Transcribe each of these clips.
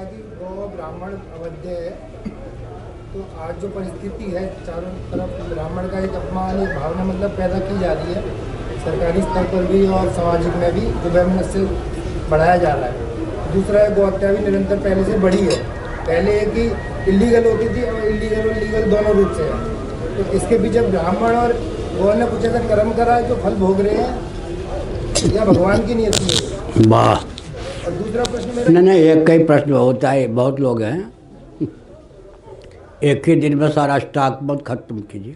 है कि गौ ब्राह्मण अवध्य है, तो आज जो परिस्थिति है चारों तरफ ब्राह्मण का एक अपमान, एक भावना मतलब पैदा की जा रही है सरकारी स्तर पर भी और सामाजिक में भी, जो वैमनस्य से बढ़ाया जा रहा है। दूसरा है गौ हत्या भी निरंतर पहले से बढ़ी है। पहले है कि इलीगल होती थी और इलीगल और लीगल दोनों रूप से है। तो इसके पीछे ब्राह्मण और गौ ने कुछ ऐसा कर्म करा है जो फल भोग रहे हैं, या भगवान की नियति है? वाह। और दूसरा प्रश्न मेरा, नहीं, एक कई प्रश्न होता है, बहुत लोग हैं। एक ही दिन में सारा स्टॉक मत खत्म कीजिए।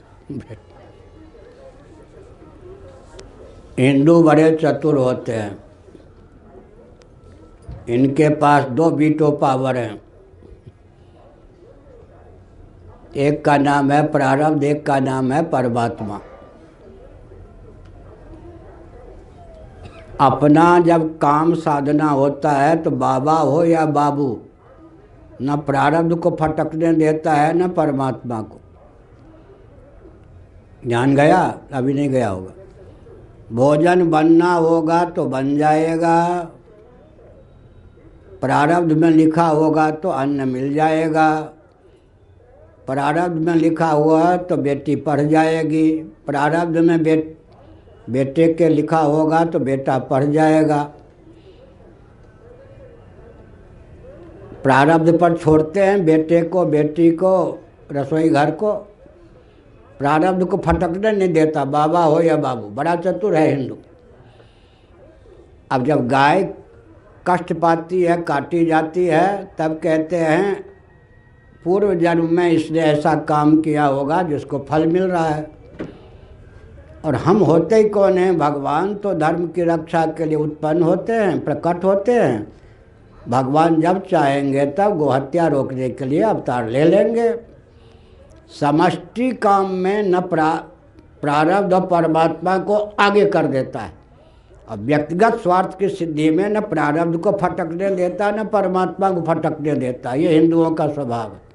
हिंदू बड़े चतुर होते हैं, इनके पास दो वीटो पावर हैं। एक का नाम है प्रारब्ध, एक का नाम है परमात्मा। अपना जब काम साधना होता है तो बाबा हो या बाबू, न प्रारब्ध को फटकने देता है न परमात्मा को। ध्यान गया? अभी नहीं गया होगा। भोजन बनना होगा तो बन जाएगा, प्रारब्ध में लिखा होगा तो अन्न मिल जाएगा। प्रारब्ध में लिखा हुआ तो बेटी पढ़ जाएगी, प्रारब्ध में बेटे के लिखा होगा तो बेटा पढ़ जाएगा। प्रारब्ध पर छोड़ते हैं बेटे को, बेटी को, रसोई घर को। प्रारब्ध को फटकने नहीं देता, बाबा हो या बाबू। बड़ा चतुर है हिंदू। अब जब गाय कष्ट पाती है, काटी जाती है, तब कहते हैं पूर्व जन्म में इसने ऐसा काम किया होगा जिसको फल मिल रहा है। और हम होते ही कौन हैं? भगवान तो धर्म की रक्षा के लिए उत्पन्न होते हैं, प्रकट होते हैं। भगवान जब चाहेंगे तब गोहत्या रोकने के लिए अवतार ले लेंगे। समष्टि काम में न प्रारब्ध और परमात्मा को आगे कर देता है, और व्यक्तिगत स्वार्थ की सिद्धि में न प्रारब्ध को फटकने देता न परमात्मा को फटकने देता। ये हिंदुओं का स्वभाव है।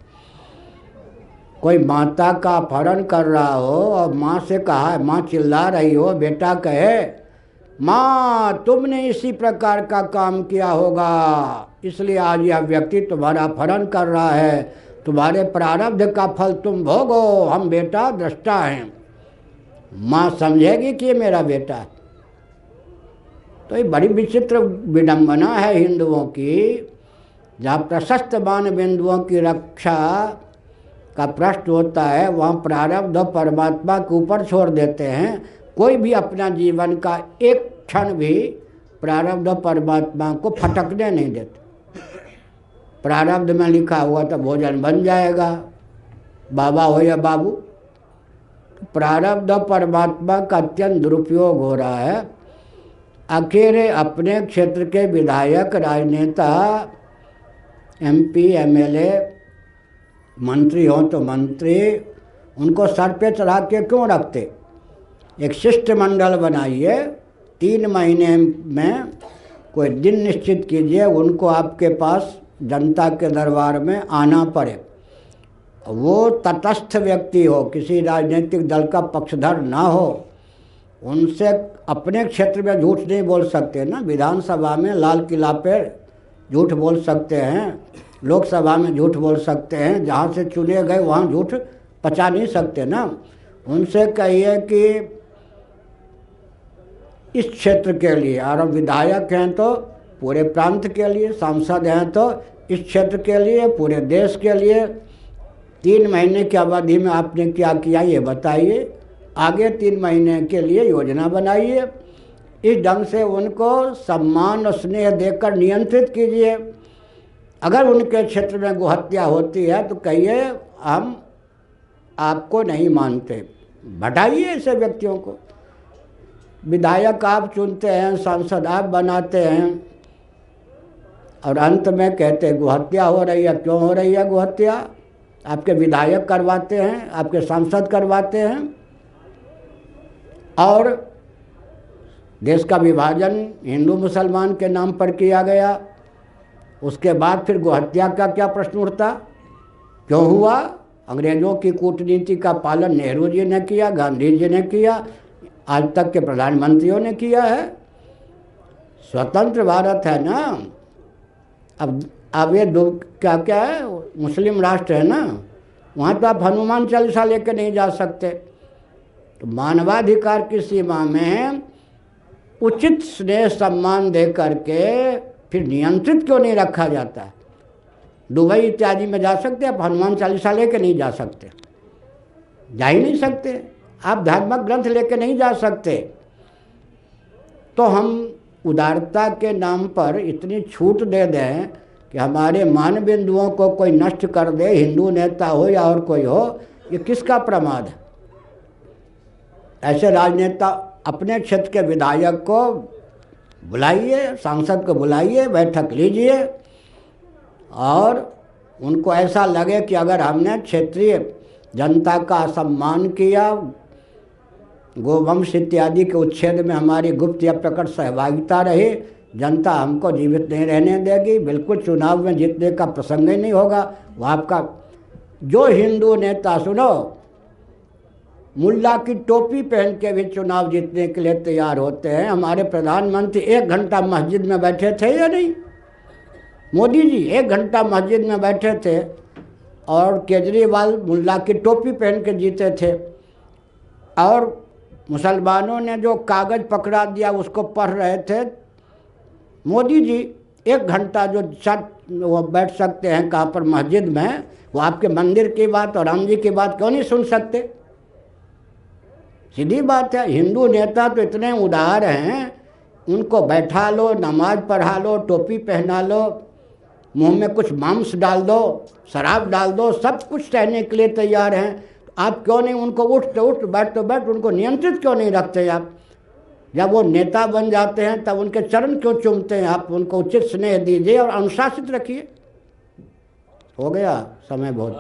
कोई माता का अपहरण कर रहा हो और माँ से कहा, माँ चिल्ला रही हो, बेटा कहे माँ तुमने इसी प्रकार का काम किया होगा, इसलिए आज यह व्यक्ति तुम्हारा अपहरण कर रहा है, तुम्हारे प्रारब्ध का फल तुम भोगो, हम बेटा दृष्टा हैं। माँ समझेगी कि ये मेरा बेटा है। तो ये बड़ी विचित्र विडंबना है हिंदुओं की। जहाँ प्रशस्त मान बिंदुओं की रक्षा का प्रश्न होता है, वहाँ प्रारब्ध और परमात्मा के ऊपर छोड़ देते हैं। कोई भी अपना जीवन का एक क्षण भी प्रारब्ध और परमात्मा को फटकने नहीं देते। प्रारब्ध में लिखा हुआ तो भोजन बन जाएगा, बाबा हो या बाबू। प्रारब्ध और परमात्मा का अत्यंत दुरुपयोग हो रहा है। अकेले अपने क्षेत्र के विधायक, राजनेता, MP, MLA, मंत्री हों तो मंत्री, उनको सर पे चढ़ा के क्यों रखते? एक शिष्टमंडल बनाइए, 3 महीने में कोई दिन निश्चित कीजिए, उनको आपके पास जनता के दरबार में आना पड़े। वो तटस्थ व्यक्ति हो, किसी राजनीतिक दल का पक्षधर ना हो। उनसे अपने क्षेत्र में झूठ नहीं बोल सकते ना। विधानसभा में लाल किला पे झूठ बोल सकते हैं, लोकसभा में झूठ बोल सकते हैं, जहाँ से चुने गए वहाँ झूठ पचा नहीं सकते ना। उनसे कहिए कि इस क्षेत्र के लिए, और विधायक हैं तो पूरे प्रांत के लिए, सांसद हैं तो इस क्षेत्र के लिए, पूरे देश के लिए 3 महीने की अवधि में आपने क्या किया ये बताइए। आगे 3 महीने के लिए योजना बनाइए। इस ढंग से उनको सम्मान और स्नेह देकर नियंत्रित कीजिए। अगर उनके क्षेत्र में गोहत्या होती है तो कहिए हम आपको नहीं मानते, हटाइए ऐसे व्यक्तियों को। विधायक आप चुनते हैं, सांसद आप बनाते हैं, और अंत में कहते गोहत्या हो रही है। क्यों हो रही है गोहत्या? आपके विधायक करवाते हैं, आपके सांसद करवाते हैं। और देश का विभाजन हिंदू मुसलमान के नाम पर किया गया। उसके बाद फिर गोहत्या का क्या प्रश्न उठता? क्यों हुआ? अंग्रेज़ों की कूटनीति का पालन नेहरू जी ने किया, गांधी जी ने किया, आज तक के प्रधानमंत्रियों ने किया है। स्वतंत्र भारत है ना। अब अब ये दो क्या क्या है, मुस्लिम राष्ट्र है ना, वहाँ तो आप हनुमान चालीसा लेके नहीं जा सकते। तो मानवाधिकार की सीमा में उचित स्नेह सम्मान दे करके फिर नियंत्रित क्यों नहीं रखा जाता है? दुबई इत्यादि में जा सकते, आप हनुमान चालीसा लेके नहीं जा सकते, जा ही नहीं सकते। आप धार्मिक ग्रंथ लेके नहीं जा सकते। तो हम उदारता के नाम पर इतनी छूट दे दें कि हमारे मान बिंदुओं को कोई नष्ट कर दे, हिंदू नेता हो या और कोई हो, ये किसका प्रमाद है? ऐसे राजनेता अपने क्षेत्र के विधायक को बुलाइए, सांसद को बुलाइए, बैठक लीजिए और उनको ऐसा लगे कि अगर हमने क्षेत्रीय जनता का सम्मान किया, गोवंश इत्यादि के उच्छेद में हमारी गुप्त या प्रकट सहभागिता रही, जनता हमको जीवित नहीं रहने देगी, बिल्कुल चुनाव में जीतने का प्रसंग ही नहीं होगा। वो आपका जो हिंदू नेता, सुनो, मुल्ला की टोपी पहन के भी चुनाव जीतने के लिए तैयार होते हैं। हमारे प्रधानमंत्री 1 घंटा मस्जिद में बैठे थे या नहीं? मोदी जी 1 घंटा मस्जिद में बैठे थे और केजरीवाल मुल्ला की टोपी पहन के जीते थे। और मुसलमानों ने जो कागज़ पकड़ा दिया उसको पढ़ रहे थे। मोदी जी 1 घंटा जो वो बैठ सकते हैं कहाँ पर, मस्जिद में, वो आपके मंदिर की बात और राम जी की बात क्यों नहीं सुन सकते? सीधी बात है। हिंदू नेता तो इतने उदार हैं, उनको बैठा लो, नमाज पढ़ा लो, टोपी पहना लो, मुंह में कुछ मांस डाल दो, शराब डाल दो, सब कुछ सहने के लिए तैयार हैं। आप क्यों नहीं उनको उठ बैठ उनको नियंत्रित क्यों नहीं रखते आप? जब वो नेता बन जाते हैं तब उनके चरण क्यों चूमते हैं आप? उनको उचित स्नेह दीजिए और अनुशासित रखिए। हो गया समय बहुत।